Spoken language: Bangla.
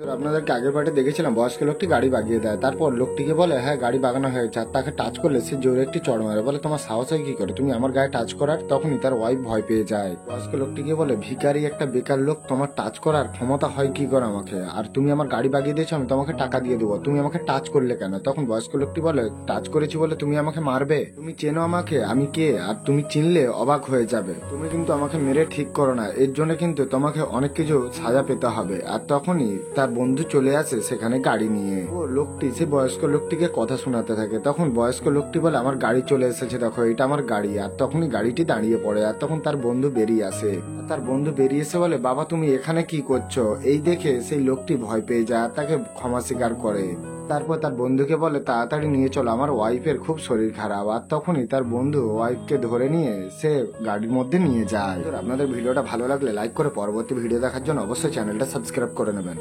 আপনাদেরকে আগের পার্টে দেখেছিলাম বয়স্ক লোকটি গাড়ি বাগিয়ে দেয়, তারপর লোকটিকে বলে হ্যাঁ গাড়ি বাগানো হয়েছে, আর তাকে টাচ করলে সে জোরে একটি চড় মারে, বলে তোমার সাহস হয় কি করে তুমি আমার গায়ে টাচ করার। তখনই তার ওয়াইফ ভয় পেয়ে যায়। বয়স্ক লোকটিকে বলে ভিখারি একটা বেকার লোক, তোমার টাচ করার ক্ষমতা হয় কি করে আমাকে, আর তুমি আমার গাড়ি বাগিয়ে দিয়েছো, আমি তোমাকে টাকা দিয়ে দেবো, তুমি আমাকে টাচ করলে কেন। তখন বয়স্ক লোকটি বলে টাচ করেছি বলে তুমি আমাকে মারবে, তুমি চেনো আমাকে আমি কে, আর তুমি চিনলে অবাক হয়ে যাবে, তুমি কিন্তু আমাকে মেরে ঠিক করো না, এর জন্য কিন্তু তোমাকে অনেক কিছু সাজা পেতে হবে। আর তখনই তার বন্ধু চলে আসে সেখানে গাড়ি নিয়ে। ও লোকটি সে বয়স্ক লোকটিকে কথা শোনাতে থাকে। তখন বয়স্ক লোকটি বলে আমার গাড়ি চলে এসেছে, দেখো এটা আমার গাড়ি। আর তখনই গাড়িটি দাঁড়িয়ে পড়ে, আর তখন তার বন্ধু বেরিয়ে আসে। তার বন্ধু বেরিয়ে এসে বলে বাবা তুমি এখানে কি করছো। এই দেখে সেই লোকটি ভয় পেয়ে যায় আর তাকে ক্ষমা স্বীকার করে। তারপর তার বন্ধুকে বলে তাড়াতাড়ি নিয়ে চলো, আমার ওয়াইফের খুব শরীর খারাপ। আর তখনই তার বন্ধু ওয়াইফকে ধরে নিয়ে সে গাড়ির মধ্যে নিয়ে যায়। আপনাদের ভিডিওটা ভালো লাগলে লাইক করে পরবর্তী ভিডিও দেখার জন্য অবশ্যই চ্যানেলটা সাবস্ক্রাইব করে নেবেন।